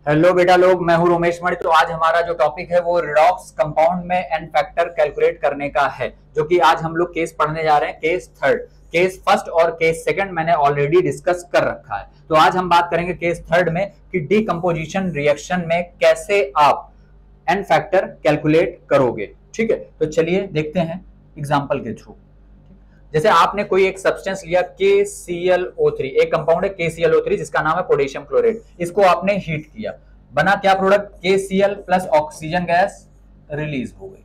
Hello बेटा लोग, मैं हूं रोमेश मणि। तो आज हमारा जो टॉपिक है वो रिडॉक्स कंपाउंड में एन फैक्टर कैलकुलेट करने का है, जो कि आज हम लोग केस पढ़ने जा रहे हैं। केस थर्ड, केस फर्स्ट और केस सेकंड मैंने ऑलरेडी डिस्कस कर रखा है। तो आज हम बात करेंगे केस थर्ड में कि डीकंपोजिशन रिएक्शन में कैसे आप एन फैक्टर कैलकुलेट करोगे। ठीक है, तो चलिए देखते हैं एग्जाम्पल के थ्रू। जैसे आपने कोई एक सब्सटेंस लिया KClO3, एक कंपाउंड है KClO3 जिसका नाम है पोटेशियम क्लोराइड। इसको आपने हीट किया, बना क्या product? KCl plus oxygen gas release हो गई।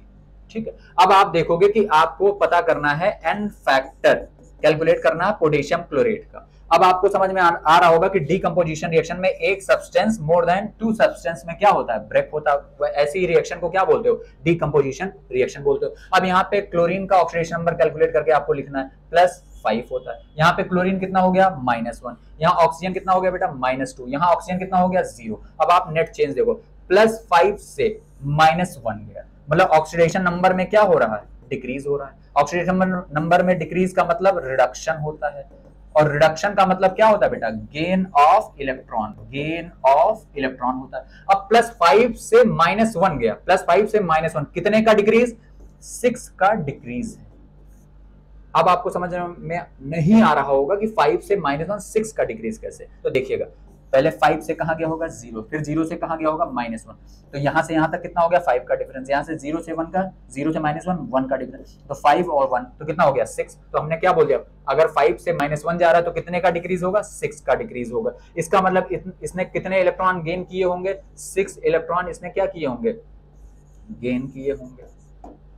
ठीक है, अब आप देखोगे कि आपको पता करना है एन फैक्टर कैलकुलेट करना है पोटेशियम क्लोराइड का। अब आपको समझ में आ रहा होगा कि डीकंपोजिशन रिएक्शन में एक substance more than two substance में क्या होता है? ब्रेक होता है। ऐसी रिएक्शन को क्या बोलते हो? डीकंपोजिशन रिएक्शन बोलते हो। अब यहाँ पे क्लोरीन का ऑक्सीडेशन नंबर कैलकुलेट करके आपको लिखना है, +5 होता है। यहाँ पे क्लोरीन कितना हो गया? -1। यहाँ ऑक्सीजन कितना हो गया बेटा? -2। यहाँ ऑक्सीजन कितना हो गया? 0। अब आप नेट चेंज देखो, +5 से -1 गया, मतलब ऑक्सीडेशन नंबर में क्या हो रहा है? डिक्रीज हो रहा है। ऑक्सीडेशन नंबर में डिक्रीज का मतलब रिडक्शन होता है, और रिडक्शन का मतलब क्या होता है बेटा? Gain of electron, gain of electron होता है। अब +5 से -1 गया, +5 से -1 कितने का डिक्रीज? 6 का डिक्रीज है। अब आपको समझ में नहीं आ रहा होगा कि 5 से -1 6 का डिक्रीज कैसे। तो देखिएगा, पहले 5 से कहां गया होगा? 0, फिर 0 से कहां गया होगा? -1। तो यहां से यहां तक कितना हो गया? 5 का डिफरेंस। यहां से 0 से 1 का, 0 से -1 का डिफरेंस। तो 5 और 1 तो कितना हो गया? 6। तो हमने क्या बोल दिया? अगर 5 से -1 जा रहा है तो कितने का डिक्रीज होगा? 6 का डिक्रीज होगा। इसका मतलब इसने कितने इलेक्ट्रॉन गेन किए होंगे? 6 इलेक्ट्रॉन इसने क्या किए होंगे? गेन किए होंगे।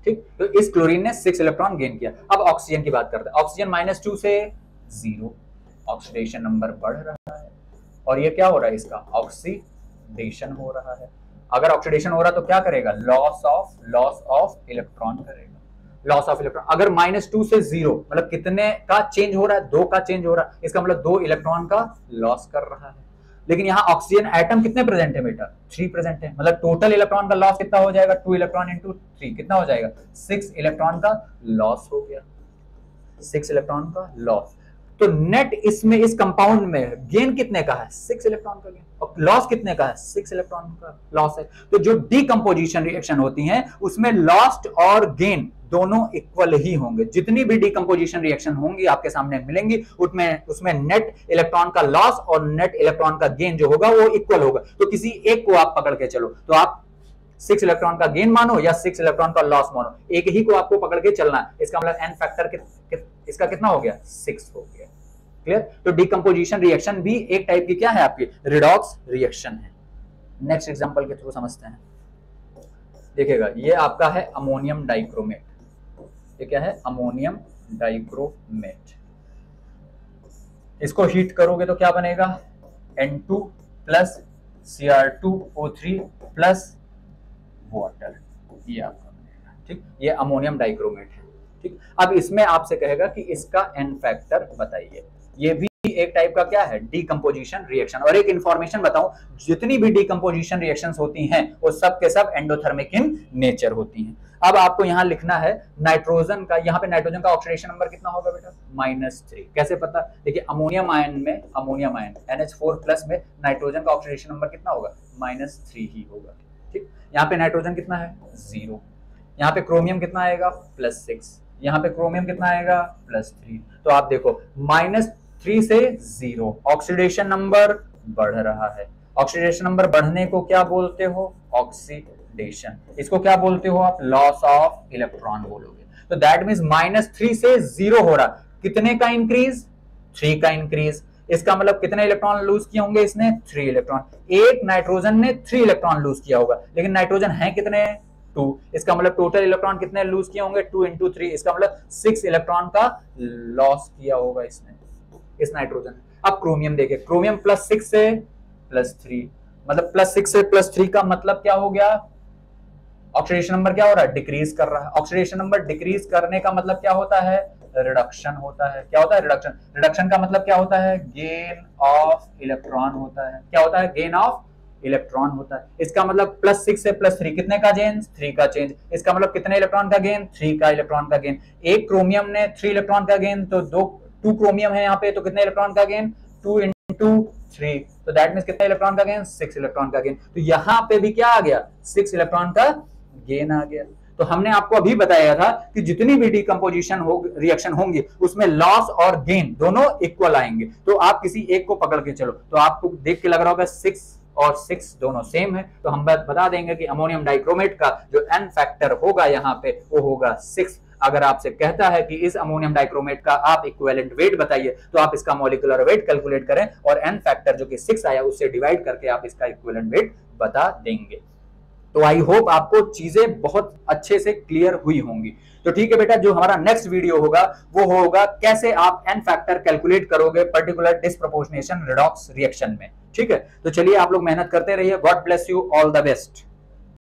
ठीक, तो इस क्लोरीन ने 6 इलेक्ट्रॉन गेन किया। अब ऑक्सीजन की बात करते हैं। ऑक्सीजन -2 से 0, ऑक्सीडेशन नंबर बढ़ रहा है, और ये क्या हो रहा है? इसका ऑक्सीडेशन हो रहा है। अगर ऑक्सीडेशन हो रहा है तो क्या करेगा? लॉस ऑफ इलेक्ट्रॉन करेगा, लॉस ऑफ इलेक्ट्रॉन। अगर -2 से 0, मतलब कितने का चेंज हो रहा है? 2 का चेंज हो रहा है। इसका मतलब 2 इलेक्ट्रॉन का लॉस कर रहा है। लेकिन यहाँ ऑक्सीजन एटम कितने प्रेजेंट है बेटा? 3 प्रेजेंट है, मतलब टोटल इलेक्ट्रॉन का लॉस कितना हो जाएगा? 2 इलेक्ट्रॉन इंटू 3 कितना हो जाएगा? 6 इलेक्ट्रॉन का लॉस हो गया, 6 इलेक्ट्रॉन का लॉस। तो नेट इसमें, इस कंपाउंड में गेन कितने का है? 6 इलेक्ट्रॉन का गेन, और लॉस कितने का है? 6 इलेक्ट्रॉन का लॉस है। तो जो डीकंपोजिशन रिएक्शन होती है उसमें लॉस्ट और गेन दोनों इक्वल ही होंगे। जितनी भी डीकंपोजिशन रिएक्शन होंगी आपके सामने मिलेंगी, उसमें नेट इलेक्ट्रॉन का लॉस और नेट इलेक्ट्रॉन का गेन जो होगा वो इक्वल होगा। तो किसी एक को आप पकड़ के चलो, तो आप 6 इलेक्ट्रॉन का गेन मानो या 6 इलेक्ट्रॉन का लॉस मानो, एक ही को आपको पकड़ के चलना है। इसका मतलब एन फैक्टर इसका कितना हो गया? 6 हो गया। क्लियर? तो डीकंपोजिशन रिएक्शन भी एक टाइप की क्या है? आपकी रिडॉक्स रिएक्शन है। नेक्स्ट एग्जांपल के थ्रू समझते हैं। देखिएगा, ये आपका है अमोनियम डाइक्रोमेट। ये क्या है? Ammonium dichromate. इसको हीट करोगे तो क्या बनेगा? N2 plus Cr2O3 plus water, ये आपका बनेगा। ठीक, ये अमोनियम डाइक्रोमेट है। ठीक, अब इसमें आपसे कहेगा कि इसका एन फैक्टर बताइए। ये भी एक टाइप का क्या है? Decomposition reaction. और एक इंफॉर्मेशन बताऊं, जितनी भी डीकंपोजिशन रिएक्शंस होती हैं वो सब के सब एंडोथर्मिक इन नेचर होती हैं। अब आपको यहां लिखना है नाइट्रोजन का, यहां पे नाइट्रोजन का ऑक्सीडेशन नंबर कितना होगा बेटा? -3। कैसे पता? देखिए, अमोनियम आयन NH4+ में नाइट्रोजन का ऑक्सीडेशन नंबर कितना होगा? -3 ही होगा। ठीक, यहाँ पे नाइट्रोजन कितना है? 0। यहाँ पे क्रोमियम कितना आएगा? +6। यहाँ पे क्रोमियम कितना आएगा? +3। तो आप देखो, -3 से 0, ऑक्सीडेशन नंबर बढ़ रहा है। ऑक्सीडेशन नंबर बढ़ने को क्या बोलते हो? ऑक्सीडेशन। इसको क्या बोलते हो आप? लॉस ऑफ इलेक्ट्रॉन बोलोगे। तो दैट मींस -3 से 0 हो रहा। कितने का इंक्रीज? 3 का इंक्रीज। इसका मतलब कितने इलेक्ट्रॉन लूज किए होंगे इसने? 3 इलेक्ट्रॉन। एक नाइट्रोजन ने 3 इलेक्ट्रॉन लूज किया होगा, लेकिन नाइट्रोजन है कितने? 2। इसका मतलब टोटल इलेक्ट्रॉन कितने लूज किए होंगे? 2 × 3। इसका मतलब 6 इलेक्ट्रॉन का लॉस किया होगा इसने, इस नाइट्रोजन। अब क्रोमियम देखिए, क्रोमियम +6 से +3, मतलब +6 से +3 का मतलब क्या हो गया? ऑक्सीडेशन नंबर क्या हो रहा है? डिक्रीज कर रहा है। ऑक्सीडेशन नंबर डिक्रीज करने का मतलब क्या होता है? रिडक्शन होता है। क्या होता है? रिडक्शन। रिडक्शन का मतलब क्या होता है? गेन ऑफ इलेक्ट्रॉन होता है। क्या होता है? गेन ऑफ इलेक्ट्रॉन होता है। इसका मतलब +6 से +3 कितने का चेंज? 3 का चेंज। इसका मतलब कितने इलेक्ट्रॉन का गेन? 3 का इलेक्ट्रॉन का गेन। एक क्रोमियम ने 3 इलेक्ट्रॉन का गेन, तो 2 क्रोमियम है यहाँ पे, तो कितने इलेक्ट्रॉन का गेन? 2 × 3, तो दैट मींस कितना इलेक्ट्रॉन का गेन, 6 इलेक्ट्रॉन का गेन। तो यहां पे भी क्या आ गया, 6 इलेक्ट्रॉन का गेन आ गया। तो हमने आपको अभी बताया था कि जितनी भी डिकम्पोजिशन हो रिएक्शन होंगी उसमें लॉस और गेन दोनों इक्वल आएंगे। तो आप किसी एक को पकड़ के चलो, तो आपको देख के लग रहा होगा 6 और 6 दोनों सेम है, तो हम बता देंगे कि अमोनियम डाइक्रोमेट का जो एन फैक्टर होगा यहाँ पे वो होगा 6। अगर आपसे कहता है कि इस अमोनियम डाइक्रोमेट का आप इक्विवेलेंट वेट बताइए, तो आप इसका मॉलिक्यूलर वेट कैलकुलेट करें और एन फैक्टर जो कि 6 आया उससे डिवाइड करके आप इसका इक्विवेलेंट वेट बता देंगे। तो आई होप आपको चीजें बहुत अच्छे से क्लियर हुई होंगी। तो ठीक है बेटा, जो हमारा नेक्स्ट वीडियो होगा वो होगा कैसे आप एन फैक्टर कैलकुलेट करोगे पर्टिकुलर डिस्प्रोपोर्शनेशन रिडॉक्स रिएक्शन में। ठीक है, तो चलिए आप लोग मेहनत करते रहिए। God bless you, all the best.